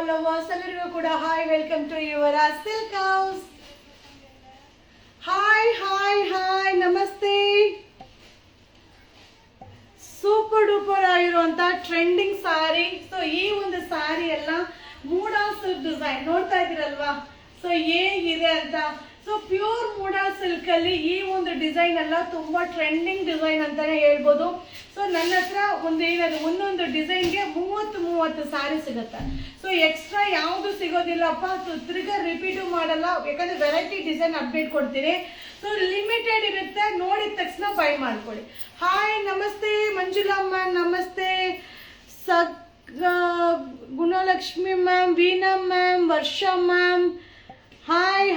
followers ಎಲ್ಲರಿಗೂ ಕೂಡ hi welcome to your silk house. Hi ನಮಸ್ತೆ. ಸೂಪರ್ ಡೂಪರ್ ಆಗಿರುವಂತ ಟ್ರೆಂಡಿಂಗ್ ಸಾರಿ. ಸೊ ಈ ಒಂದು ಸಾರಿ ಎಲ್ಲ ಮೂಡಾ ಸಿಲ್ಕ್ ಡಿಸೈನ್ ನೋಡ್ತಾ ಇದ್ದೀರಲ್ವಾ. ಸೊ ಹೇಗಿದೆ ಅಂತ. ಸೊ ಪ್ಯೂರ್ ಮೂಡಾ ಸಿಲ್ಕ್ ಅಲ್ಲಿ ಈ ಒಂದು ಡಿಸೈನ್ ಎಲ್ಲ ತುಂಬಾ ಟ್ರೆಂಡಿಂಗ್ ಡಿಸೈನ್ ಅಂತಾನೆ ಹೇಳ್ಬೋದು. ಸೊ ನನ್ನ ಹತ್ರ ಒಂದೊಂದು ಡಿಸೈನ್ಗೆ 30 ಸಾರಿ ಸಿಗುತ್ತೆ. ಸೊ ಎಕ್ಸ್ಟ್ರಾ ಯಾವುದು ಸಿಗೋದಿಲ್ಲಪ್ಪ. ಸೊ ತಿರ್ಗಾ ರಿಪೀಟು ಮಾಡಲ್ಲ, ಯಾಕಂದ್ರೆ ವೆರೈಟಿ ಡಿಸೈನ್ ಅಪ್ಡೇಟ್ ಕೊಡ್ತೀನಿ. ಸೊ ಲಿಮಿಟೆಡ್ ಇರುತ್ತೆ, ನೋಡಿದ ತಕ್ಷಣ ಬೈ ಮಾಡ್ಕೊಳ್ಳಿ. ಹಾಯ್ ನಮಸ್ತೆ ಮಂಜುಳಾ ಮ್ಯಾಮ್, ನಮಸ್ತೆ ಗುಣಲಕ್ಷ್ಮಿ ಮ್ಯಾಮ್, ವೀಣಾ ಮ್ಯಾಮ್, ವರ್ಷಾ ಮ್ಯಾಮ್, ಹಾಯ್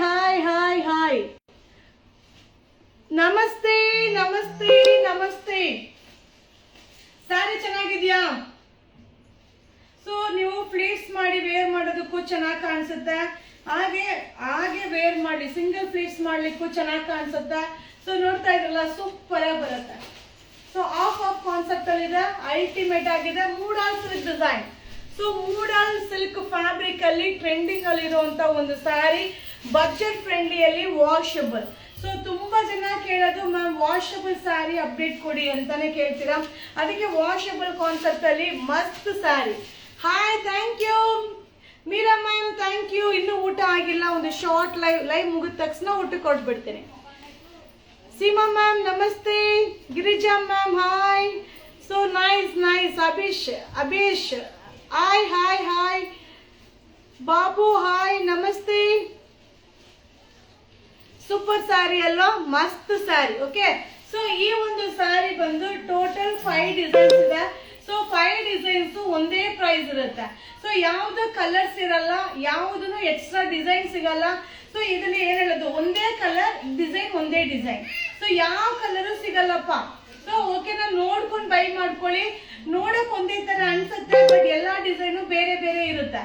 ನಮಸ್ತೆ. ಸಾರಿ ಚೆನ್ನಾಗಿದ್ಯಾ? ಸೊ ನೀವು ಫ್ಲೀಟ್ಸ್ ಮಾಡಿ ವೇರ್ ಮಾಡೋದಕ್ಕೂ ಚೆನ್ನಾಗಿ ಕಾಣಿಸುತ್ತೆ, ಹಾಗೆ ವೇರ್ ಮಾಡಿ ಸಿಂಗಲ್ ಫ್ಲೀಟ್ಸ್ ಮಾಡ್ಲಿಕ್ಕೂ ಚೆನ್ನಾಗಿ ಕಾಣಿಸುತ್ತೆ. ಸೊ ನೋಡ್ತಾ ಇದ್ರಲ್ಲ, ಸೂಪರ್ ಆಗಿ ಬರುತ್ತೆ. ಸೊ ಆಫ್ ಕಾನ್ಸೆಪ್ಟ್ ಅಲ್ಲಿ ಇದೆ, ಅಲ್ಟಿಮೇಟ್ ಆಗಿದೆ. Modal silk design. So modal silk fabric ಅಲ್ಲಿ ಟ್ರೆಂಡಿಂಗ್ ಅಲ್ಲಿ ಇರುವಂತ ಒಂದು ಸ್ಯಾರಿ, ಬಜೆಟ್ ಫ್ರೆಂಡ್ಲಿಯಲ್ಲಿ ವಾಷಬಲ್. ಸೊ ತುಂಬಾ ಜನ ಕೇಳೋದು ಮ್ಯಾಮ್ ವಾಷಬಲ್ ಸ್ಯಾರಿ ಅಪ್ಡೇಟ್ ಕೊಡಿ ಅಂತಾನೆ ಕೇಳ್ತೀರಾ. ಅದಕ್ಕೆ ವಾಷಬಲ್ ಕಾನ್ಸೆಪ್ಟ್ ಅಲ್ಲಿ ಮಸ್ತ್ sari. Hi, thank you Meera ma'am, thank you. ಇನ್ನೂ ಊಟ ಆಗಿಲ್ಲ, ಒಂದು ಶಾರ್ಟ್ ಲೈವ್ ಮುಗಿದ ತಕ್ಷಣ ಊಟ ಕೊಟ್ಬಿಡ್ತೀನಿ. Seema ma'am namaste. Girija ma'am hi. So nice. Abheesh hi. ಬಾಬು ಹಾಯ್, ನಮಸ್ತೆ. ಸೂಪರ್ ಸ್ಯಾರಿ ಅಲ್ವಾ, ಮಸ್ತ್ ಸ್ಯಾರಿ. ಓಕೆ, ಸೊ ಈ ಒಂದು ಸ್ಯಾರಿ ಬಂದು ಟೋಟಲ್ 5 ಡಿಸೈನ್ಸ್ ಇದೆ. ಸೊ 5 ಡಿಸೈನ್ಸ್ ಒಂದೇ ಪ್ರೈಸ್ ಇರುತ್ತೆ. ಸೊ ಯಾವ್ದು ಕಲರ್ಸ್ ಇರಲ್ಲ, ಯಾವುದನ್ನು ಎಕ್ಸ್ಟ್ರಾ ಡಿಸೈನ್ ಸಿಗಲ್ಲ. ಸೊ ಇದನ್ನ ಏನ್ ಹೇಳೋದು, ಒಂದೇ ಕಲರ್ ಡಿಸೈನ್, ಒಂದೇ ಡಿಸೈನ್. ಸೊ ಯಾವ ಕಲರು ಸಿಗಲ್ಲಪ್ಪ. ಸೊ ಓಕೆನಾ, ನೋಡ್ಕೊಂಡು ಬೈ ಮಾಡ್ಕೊಳ್ಳಿ. ನೋಡಕ್ ಒಂದೇ ತರ ಅನ್ಸುತ್ತೆ, ಬಟ್ ಎಲ್ಲಾ ಡಿಸೈನು ಬೇರೆ ಬೇರೆ ಇರುತ್ತೆ.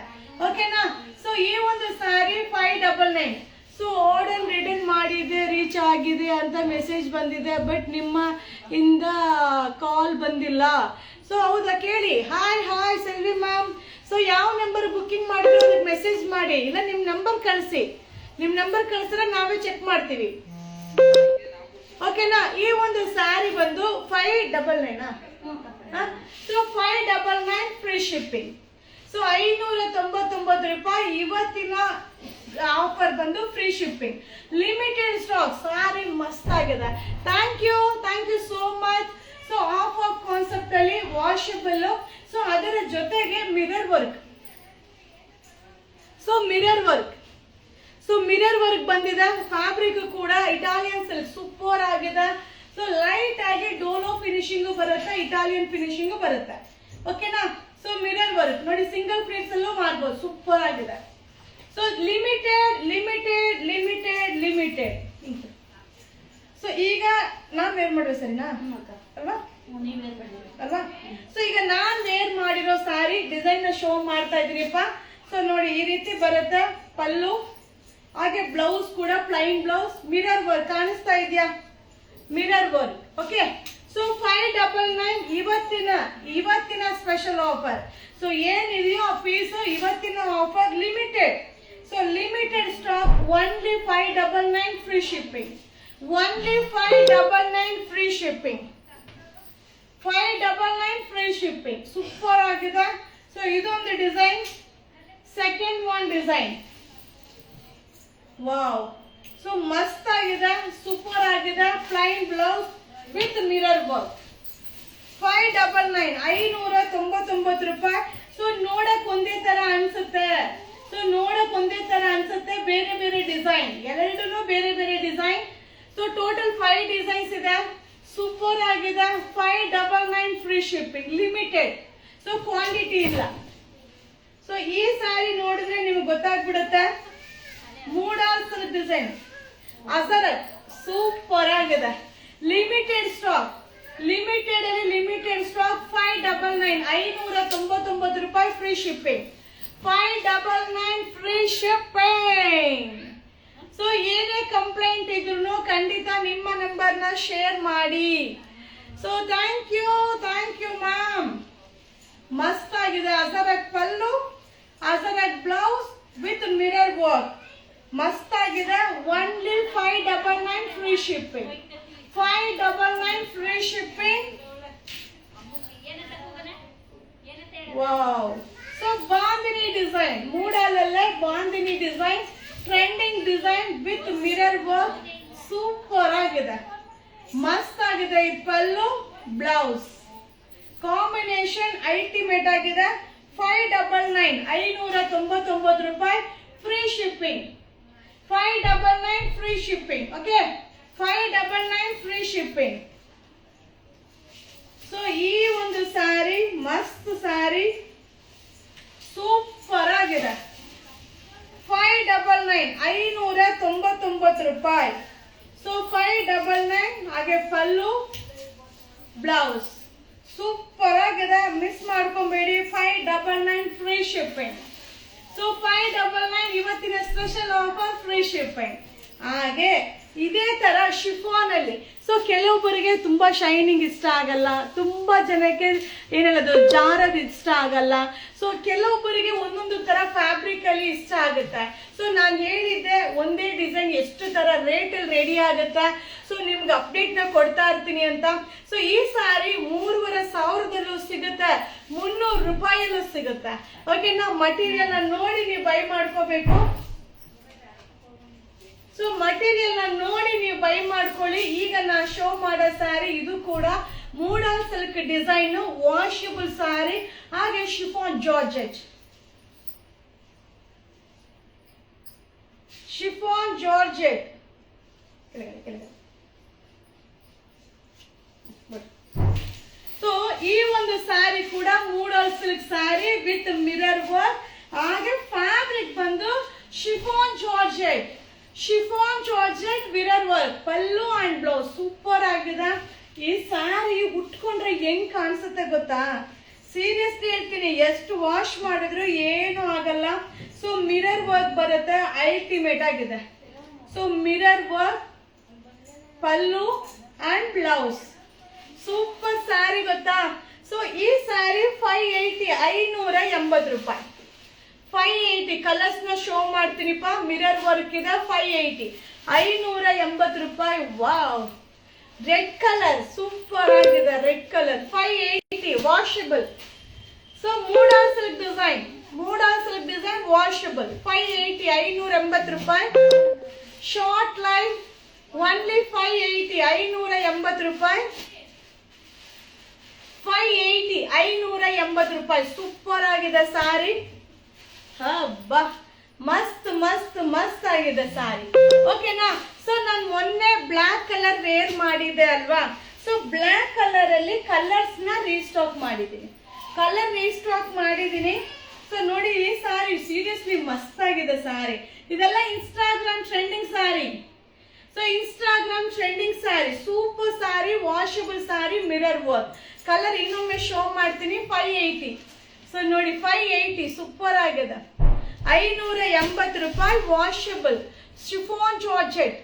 ಓಕೆನಾ. ಸೊ ಈ ಒಂದು ಸ್ಯಾರಿ 599. ಸೊ ಆರ್ಡರ್ ರಿಟರ್ನ್ ಮಾಡಿದೆ, ರೀಚ್ ಆಗಿದೆ ಅಂತ ಮೆಸೇಜ್ ಬಂದಿದೆ, ಬಟ್ ನಿಮ್ಮ ಇಂದ ಕಾಲ್ ಬಂದಿಲ್ಲ. ಸೊ ಹೌದಾ, ಕೇಳಿ. Hi Selvi ma'am. ಸೊ ಯಾವ ನಂಬರ್ ಬುಕ್ಕಿಂಗ್ ಮಾಡಿದ್ರೆ ಅದಕ್ಕೆ ಮೆಸೇಜ್ ಮಾಡಿ, ಇಲ್ಲ ನಿಮ್ ನಂಬರ್ ಕಳಿಸಿ. ನಿಮ್ ನಂಬರ್ ಕಳಿಸಿದ್ರೆ ನಾವೇ ಚೆಕ್ ಮಾಡ್ತೀವಿ. ಓಕೆನಾ. ಈ ಒಂದು ಸ್ಯಾರಿ ಬಂದು 599. So 599 free shipping. ಸೊ 599 ರೂಪಾಯಿ ಇವತ್ತಿನ ಆಫರ್ ಬಂದು free shipping. Limited stock. Sari ಮಸ್ತ್ ಆಗಿದೆ. Thank you so much. So of concept ಅಲ್ಲಿ ವಾಷಬಲ್. ಸೊ ಅದರ ಜೊತೆಗೆ mirror work. So mirror work ಬಂದಿದೆ. ಫ್ಯಾಬ್ರಿಕ್ ಕೂಡ ಇಟಾಲಿಯನ್ ಸಿಲ್ಕ್ ಸೂಪರ್ ಆಗಿದೆ. ಸೊ ಲೈಟ್ ಆಗಿ ಡೋಲೋ ಫಿನಿಶಿಂಗ್ ಬರುತ್ತೆ, ಇಟಾಲಿಯನ್ ಫಿನಿಶಿಂಗ್ ಬರುತ್ತೆ. ಓಕೆನಾ. ಸೊ ಮಿರರ್ ವರ್ಕ್ ನೋಡಿ, ಸಿಂಗಲ್ ಪ್ಲೇಟ್ಸ್ ಅಲ್ಲೂ ಮಾಡ್ಬೋದು, ಸೂಪರ್ ಆಗಿದೆ. So limited. ಸೊ ಈಗ ನಾನ್ ವೇರ್ ಮಾಡುವ ಸರಿನಾ ಅಲ್ವಾ? ಸೊ ಈಗ ನಾನ್ ವೇರ್ ಮಾಡಿರೋ ಸ್ಯಾರಿ ಡಿಸೈನ್ ಶೋ ಮಾಡ್ತಾ ಇದೀನಿಪ್ಪ. ಸೊ ನೋಡಿ, ಈ ರೀತಿ ಬರುತ್ತೆ ಪಲ್ಲು, ಹಾಗೆ ಬ್ಲೌಸ್ ಕೂಡ ಪ್ಲೈನ್ ಬ್ಲೌಸ್. ಮಿರರ್ ವರ್ಕ್ ಕಾಣಿಸ್ತಾ ಇದೆಯಾ? Mirror work. ಓಕೆ. ಸೊ 599 ಇವತ್ತಿನ ಸ್ಪೆಷಲ್ ಆಫರ್. ಸೊ ಏನಿದೆಯೋ ಆ ಪೀಸ್ ಇವತ್ತಿನ offer limited. So limited stock. Only 599 free shipping. 599 free shipping. Super ಆಗಿದೆ. ಸೊ ಇದೊಂದು design, second one design. Wow, so ಮಸ್ತ್ ಆಗಿದೆ, ಸೂಪರ್ ಆಗಿದೆ. Plain blouse with mirror work. 599 ರೂಪಾಯಿ. ಸೊ ನೋಡಕ್ ಒಂದೇ ತರ ಅನ್ಸುತ್ತೆ, ಬೇರೆ ಬೇರೆ ಡಿಸೈನ್, ಎರಡೂ ಬೇರೆ ಬೇರೆ ಡಿಸೈನ್. ಸೊ ಟೋಟಲ್ 5 ಡಿಸೈನ್ಸ್ ಇದೆ. ಸೂಪರ್ ಆಗಿದೆ. 599 free shipping, limited. So quantity ಇಲ್ಲ. ಸೊ ಈ ಸ್ಯಾರಿ ನೋಡಿದ್ರೆ ನಿಮ್ಗೆ ಗೊತ್ತಾಗ್ಬಿಡುತ್ತೆ. Modal silk design, Ajrak super ಆಗಿದೆ. Limited stock. 599 ರೂಪಾಯಿ free shipping. 599 free shipping. So ಏನೇ ಕಂಪ್ಲೇಂಟ್ ಇದ್ರು ಖಂಡಿತ ನಿಮ್ಮ ನಂಬರ್ನ ಶೇರ್ ಮಾಡಿ. So thank you ma'am. ಮಸ್ತ್ ಆಗಿದೆ. Ajrak pallu, Ajrak blouse with mirror work ಮಸ್ತ್ ಆಗಿದೆ. Only 599 free shipping. 599 free shipping. Wow. So bandhani design, ಮೂಡಲಲ್ಲೇ bandhani design, trending design with mirror work, super ಆಗಿದೆ, ಮಸ್ತ್ ಆಗಿದೆ. ಈ ಪಲ್ಲು ಬ್ಲೌಸ್ ಕಾಂಬಿನೇಷನ್ ಅಲ್ಟಿಮೇಟ್ ಆಗಿದೆ. 599 599 ರೂಪಾಯಿ free shipping. 599 free shipping. Okay, 599 free shipping. So ಈ ಒಂದು ಸ್ಯಾರಿ ಮಸ್ತ್ ಸ್ಯಾರಿ, ಸೂಪರ್ ಆಗಿದೆ. 599 599 ರೂಪಾಯಿ. ಸೊ 599. ಹಾಗೆ ಪಲ್ಲು ಬ್ಲೌಸ್ ಸೂಪರ್ ಆಗಿದೆ, ಮಿಸ್ ಮಾಡ್ಕೊಂಬೇಡಿ. 599 free shipping. ಸೊ 599 ಇವತ್ತಿನ ಸ್ಪೆಷಲ್ ಆಫರ್, ಫ್ರೀ ಶಿಪ್ಪಿಂಗ್. ಹಾಗೆ ಇದೇ ತರ ಶಿಫಾನ್ ಅಲ್ಲಿ, ಸೊ ಕೆಲವೊಬ್ಬರಿಗೆ ತುಂಬಾ ಶೈನಿಂಗ್ ಇಷ್ಟ ಆಗಲ್ಲ, ತುಂಬಾ ಜನಕ್ಕೆ ಏನಲ್ಲದು ಜಾರದ್ ಇಷ್ಟ ಆಗಲ್ಲ. ಸೊ ಕೆಲವೊಬ್ಬರಿಗೆ ಒಂದೊಂದು ತರ ಫ್ಯಾಬ್ರಿಕ್ ಅಲ್ಲಿ ಇಷ್ಟ ಆಗುತ್ತೆ. ಸೊ ನಾನು ಹೇಳಿದ್ದೆ ಒಂದೇ ಡಿಸೈನ್ ಎಷ್ಟು ತರ ರೇಟ್ ಅಲ್ಲಿ ರೆಡಿ ಆಗುತ್ತೆ. ಸೊ ನಿಮ್ಗೆ ಅಪ್ಡೇಟ್ ನ ಕೊಡ್ತಾ ಇರ್ತೀನಿ ಅಂತ. ಸೊ ಈ ಸಾರಿ 3,500 ಸಿಗುತ್ತೆ, 300 ರೂಪಾಯಲ್ಲೂ ಸಿಗುತ್ತೆ. ಓಕೆ, ನಾವು ಮಟೀರಿಯಲ್ ನೋಡಿ ನೀವು ಬೈ ಮಾಡ್ಕೋಬೇಕು. ಸೊ ಮಟೀರಿಯಲ್ ನೋಡಿ ನೀವು ಬೈ ಮಾಡ್ಕೊಳ್ಳಿ. ಈಗ ನಾನು ಶೋ ಮಾಡೋ ಸ್ಯಾರಿ ಇದು ಕೂಡ modal silk design, washable sari, ಹಾಗೆ chiffon georgette. Chiffon georgette. So ಈ ಒಂದು ಸ್ಯಾರಿ ಕೂಡ modal silk sari with mirror work, ಹಾಗೆ ಫ್ಯಾಬ್ರಿಕ್ ಬಂದು chiffon georgette. Chiffon georgette mirror work, pallu and blouse super ಆಗಿದೆ. ಈ ಸ್ಯಾರಿ ಉಟ್ಕೊಂಡ್ರೆ ಹೆಂಗ್ ಕಾಣಿಸುತ್ತೆ ಗೊತ್ತಾ? ಸೀರಿಯಸ್ಲಿ ಹೇಳ್ತೀನಿ, ಎಷ್ಟು ವಾಶ್ ಮಾಡಿದ್ರು ಏನು ಆಗಲ್ಲ. ಸೊ ಮಿರರ್ ವರ್ಕ್ ಬರುತ್ತೆ, ಅಲ್ಟಿಮೇಟ್ ಆಗಿದೆ. So mirror work, pallu and blouse, super sari ಗೊತ್ತಾ? ಸೊ ಈ ಸ್ಯಾರಿ 580 580 ರೂಪಾಯಿ. 580 ಕಲರ್ಸ್ ನ ಶೋ ಮಾಡ್ತೀನಿಪ್ಪ. ಮಿರರ್ ವರ್ಕ್ ಇದೆ, 580 580 ರೂಪಾಯಿ. ವಾವ್, ರೆಡ್ ಕಲರ್ ಸೂಪರ್ ಆಗಿದೆ, red colour 580 washable. So MUDA silk design, MUDA silk design washable 580 580 ರೂಪಾಯಿ. ಶಾರ್ಟ್ ಲೈನ್ ಓನ್ಲಿ 580 580 ರೂಪಾಯಿ. 580 580 ರೂಪಾಯಿ. ಸೂಪರ್ ಆಗಿದೆ ಸಾರಿ. ಹಬ್ಬ, ಮಸ್ತ್ ಮಸ್ತ್ ಮಸ್ತ್ ಆಗಿದೆ ಸಾರಿ. ಓಕೆನಾ? ಸೊ ನಾನು ಮೊನ್ನೆ ಬ್ಲಾಕ್ ಕಲರ್ ವೇರ್ ಮಾಡಿದ್ದೆ ಅಲ್ವಾ? ಸೊ ಬ್ಲಾಕ್ ಕಲರ್ ಅಲ್ಲಿ ಕಲರ್ಸ್ ನ ರೀಸ್ಟಾಕ್ ಮಾಡಿದ್ದೀನಿ, ಸೊ ನೋಡಿ ಈ ಸಾರಿ ಸೀರಿಯಸ್ಲಿ ಮಸ್ತ್ ಆಗಿದೆ ಸಾರಿ. ಇದೆಲ್ಲ Instagram trending sari. So Instagram trending ಸಾರಿ, ಸೂಪರ್ ಸಾರಿ, ವಾಷಬಲ್ ಸಾರಿ, ಮಿರರ್ ವರ್ಕ್. ಕಲರ್ ಇನ್ನೊಮ್ಮೆ ಶೋ ಮಾಡ್ತೀನಿ. 580. ಸೊ ನೋಡಿ 580 ಸೂಪರ್ ಆಗಿದೆ. 580 ರೂಪಾಯಿ washable chiffon georgette.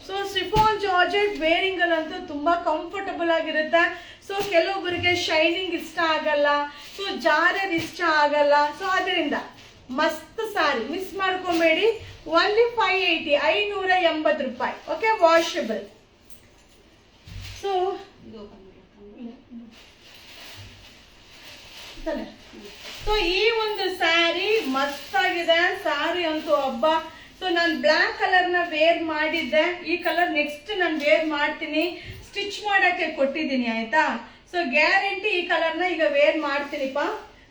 So chiffon georgette varying ಅಲ್ಲಂತೂ ತುಂಬಾ ಕಂಫರ್ಟಬಲ್ ಆಗಿರುತ್ತೆ. ಸೊ ಕೆಲವೊಬ್ಬರಿಗೆ ಶೈನಿಂಗ್ ಇಷ್ಟ ಆಗಲ್ಲ, ಸೊ ಜಾರರ್ ಇಷ್ಟ ಆಗಲ್ಲ. ಸೊ ಅದರಿಂದ ಮಸ್ತ್ ಸಾರಿ, ಮಿಸ್ ಮಾಡ್ಕೊಬೇಡಿ. ಓನ್ಲಿ 580 580 ರೂಪಾಯಿ. Okay, washable. ಸೊ ಸೊ ಈ ಒಂದು ಸ್ಯಾರಿ ಮಸ್ತ್ ಆಗಿದೆ ಸಾರಿ ಅಂತೂ ಹಬ್ಬ. ಸೊ ನಾನು ಬ್ಲಾಕ್ ಕಲರ್ ನ ವೇರ್ ಮಾಡಿದ್ದೆ, ಈ ಕಲರ್ ನೆಕ್ಸ್ಟ್ ನಾನು ವೇರ್ ಮಾಡ್ತೀನಿ, ಸ್ಟಿಚ್ ಮಾಡಕ್ಕೆ ಕೊಟ್ಟಿದ್ದೀನಿ ಆಯ್ತಾ. ಸೊ ಗ್ಯಾರಂಟಿ ಈ ಕಲರ್ ನ ಈಗ ವೇರ್ ಮಾಡ್ತೀನಿಪ್ಪ.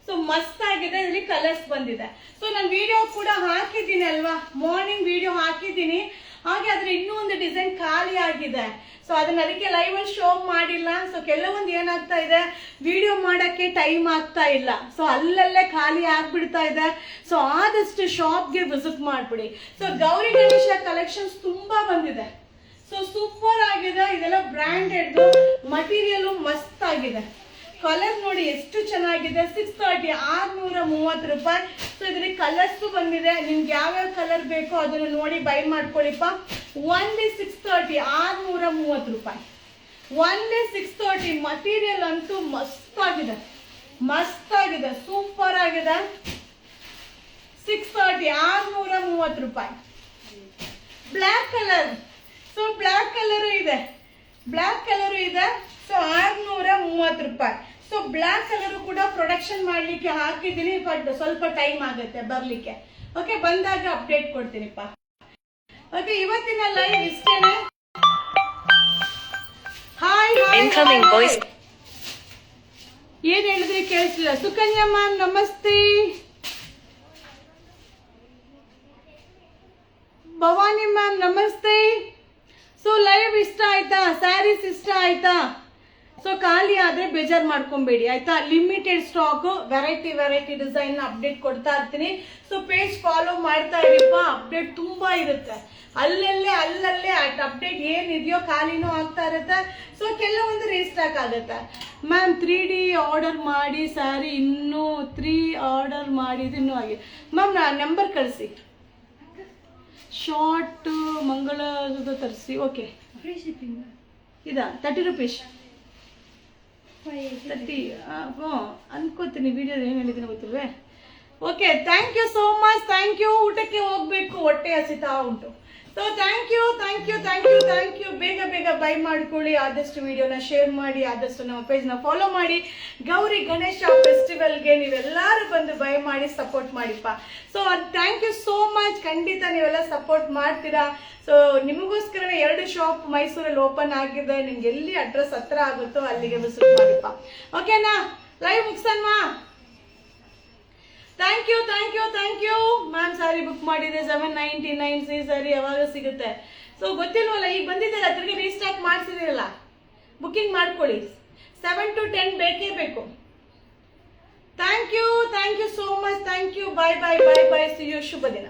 ಸೊ ಮಸ್ತ್ ಆಗಿದೆ, ಇಲ್ಲಿ ಕಲರ್ಸ್ ಬಂದಿದೆ. ಸೊ ನಾನು ವಿಡಿಯೋ ಕೂಡ ಹಾಕಿದ್ದೀನಿ ಅಲ್ವಾ, ಮಾರ್ನಿಂಗ್ ವಿಡಿಯೋ ಹಾಕಿದ್ದೀನಿ. ಹಾಗೆ ಆದ್ರೆ ಇನ್ನೂ ಒಂದು ಡಿಸೈನ್ ಖಾಲಿ ಆಗಿದೆ. ಸೊ ಅದನ್ನ ಅದಕ್ಕೆ ಲೈವ್ ಅಲ್ಲಿ ಶೋ ಮಾಡಿಲ್ಲ. ಸೊ ಕೆಲವೊಂದು ಏನಾಗ್ತಾ ಇದೆ, ವಿಡಿಯೋ ಮಾಡಕ್ಕೆ ಟೈಮ್ ಆಗ್ತಾ ಇಲ್ಲ. ಸೊ ಅಲ್ಲಲ್ಲೇ ಖಾಲಿ ಆಗ್ಬಿಡ್ತಾ ಇದೆ. ಸೊ ಆದಷ್ಟು ಶಾಪ್ಗೆ ವಿಸಿಟ್ ಮಾಡ್ಬಿಡಿ. ಸೊ ಗೌರಿ ಗಣೇಶ ಕಲೆಕ್ಷನ್ಸ್ ತುಂಬಾ ಬಂದಿದೆ. ಸೊ ಸೂಪರ್ ಆಗಿದೆ. ಇದೆಲ್ಲ ಬ್ರಾಂಡೆಡ್ ಮಟೀರಿಯಲ್, ಮಸ್ತ್ ಆಗಿದೆ. ಕಲರ್ ನೋಡಿ ಎಷ್ಟು ಚೆನ್ನಾಗಿದೆ. 630 630 ರೂಪಾಯಿ. ಸೊ ಇದರಲ್ಲಿ ಕಲರ್ಸ್ ಬಂದಿದೆ, ನಿಮ್ಗೆ ಯಾವ್ಯಾವ ಕಲರ್ ಬೇಕೋ ಅದನ್ನು ನೋಡಿ ಬೈ ಮಾಡ್ಕೊಳ್ಳಿಪ್ಪ. ಓನ್ಲಿ 630 630 ರೂಪಾಯಿ. ಓನ್ಲಿ 630. ಮಟೀರಿಯಲ್ ಅಂತೂ ಮಸ್ತ್ ಆಗಿದೆ, ಮಸ್ತ್ ಆಗಿದೆ, ಸೂಪರ್ ಆಗಿದೆ. 630 630 ರೂಪಾಯಿ. Black colour, so black colour ಇದೆ, ಬ್ಲ್ಯಾಕ್ ಕಲರು ಇದೆ. ಸೊ 630 ರೂಪಾಯಿ. ಸೊ ಬ್ಲ್ಯಾಕ್ ಕಲರು ಕೂಡ ಪ್ರೊಡಕ್ಷನ್ ಮಾಡ್ಲಿಕ್ಕೆ ಹಾಕಿದ್ದೀನಿ, ಬಟ್ ಸ್ವಲ್ಪ ಟೈಮ್ ಆಗುತ್ತೆ ಬರ್ಲಿಕ್ಕೆ. ಓಕೆ, ಬಂದಾಗ ಅಪ್ಡೇಟ್ ಕೊಡ್ತೀನಿಪ್ಪ. ಓಕೆ, ಇವತ್ತಿನ ಲೈವ್ ಇಷ್ಟೇನೆ. ಹಾಯ್ ಹಾಯ್, ಏನ್ ಹೇಳಿದ್ರಿ ಕೇಳಿಸ್ಲಿಲ್ಲ. ಸುಕನ್ಯಾ ಮ್ಯಾಮ್ ನಮಸ್ತೆ. ಭವಾನಿ ಮ್ಯಾಮ್ ನಮಸ್ತೆ. ಸೊ ಲೈವ್ ಇಷ್ಟ ಆಯ್ತಾ? ಸ್ಯಾರೀಸ್ ಇಷ್ಟ ಆಯ್ತಾ? ಸೊ ಖಾಲಿ ಆದ್ರೆ ಬೇಜಾರ್ ಮಾಡ್ಕೊಂಬೇಡಿ ಆಯ್ತಾ. Limited stock, variety design update ಕೊಡ್ತಾ ಇರ್ತೀನಿ. ಸೊ ಪೇಜ್ ಫಾಲೋ ಮಾಡ್ತಾ ಇರಿಪ್ಪ, ಅಪ್ಡೇಟ್ ತುಂಬಾ ಇರುತ್ತೆ. ಅಲ್ಲಲ್ಲೇ ಅಪ್ಡೇಟ್ ಏನಿದೆಯೋ ಖಾಲಿನೂ ಆಗ್ತಾ ಇರುತ್ತೆ. ಸೊ ಕೆಲವೊಂದು ರೀಸ್ಟಾಕ್ ಆಗುತ್ತೆ. ಮ್ಯಾಮ್ 3D ಆರ್ಡರ್ ಮಾಡಿ ಸ್ಯಾರಿ ಇನ್ನೂ 3 ಆರ್ಡರ್ ಮಾಡಿದ್ದು ಇನ್ನೂ ಆಗಿ. ಮ್ಯಾಮ್ ನಂಬರ್ ಕಳಿಸಿ, ಶಾರ್ಟ್ ಮಂಗಳೂರದ ತರಿಸಿ. ಓಕೆ, ಫ್ರೀ ಶಿಪ್ಪಿಂಗ್ ಇದಾ 30 ರೂಪೀಸ್ 30 ಅನ್ಕೋತೀನಿ. ವಿಡಿಯೋ ಏನು ಹೇಳಿದ್ದೀನಿ ಗೊತ್ತಿಲ್ವೇ. Okay, thank you so much. Thank you. ಊಟಕ್ಕೆ ಹೋಗ್ಬೇಕು, ಹೊಟ್ಟೆ ಹಸಿತಾ ಉಂಟು. So thank you. ಬೇಗ ಬೈ ಮಾಡ್ಕೊಳ್ಳಿ. ಆದಷ್ಟು ವಿಡಿಯೋನ ಶೇರ್ ಮಾಡಿ, ಆದಷ್ಟು ನಮ್ಮ ಪೇಜ್ನ ಫಾಲೋ ಮಾಡಿ. ಗೌರಿ ಗಣೇಶ ಫೆಸ್ಟಿವಲ್ಗೆ ನೀವೆಲ್ಲರೂ ಬಂದು ಬೈ ಮಾಡಿ ಸಪೋರ್ಟ್ ಮಾಡಿಪ್ಪ. So thank you so much. ಖಂಡಿತ ನೀವೆಲ್ಲ ಸಪೋರ್ಟ್ ಮಾಡ್ತೀರಾ. ಸೊ ನಿಮಗೋಸ್ಕರನೇ 2 ಶಾಪ್ ಮೈಸೂರಲ್ಲಿ ಓಪನ್ ಆಗಿದೆ. ನಿಮ್ಗೆ ಎಲ್ಲಿ ಅಡ್ರೆಸ್ ಹತ್ರ ಆಗುತ್ತೋ ಅಲ್ಲಿಗೆ ವಿಸಿಟ್ ಮಾಡಿಪ್ಪ. ಓಕೆನಾ? ಲೈವ್ ಮುಗಿಸನ್ವಾ? Thank you ma'am. Sari book ಮಾಡಿದೆ 799 ಸಿ ಸಾರಿ ಯಾವಾಗ ಸಿಗುತ್ತೆ? ಸೊ ಗೊತ್ತಿಲ್ವಲ್ಲ, ಈಗ ಬಂದಿದ್ದಲ್ಲ, ತಿರ್ಗಿ ರೀಸ್ಟಾಕ್ ಮಾಡಿಸಿದಿರಲ್ಲ, ಬುಕ್ಕಿಂಗ್ ಮಾಡ್ಕೊಳ್ಳಿ. 7 to 10 ಬೇಕೇ ಬೇಕು. Thank you so much. Thank you. Bye. See you. ಶುಭ ದಿನ.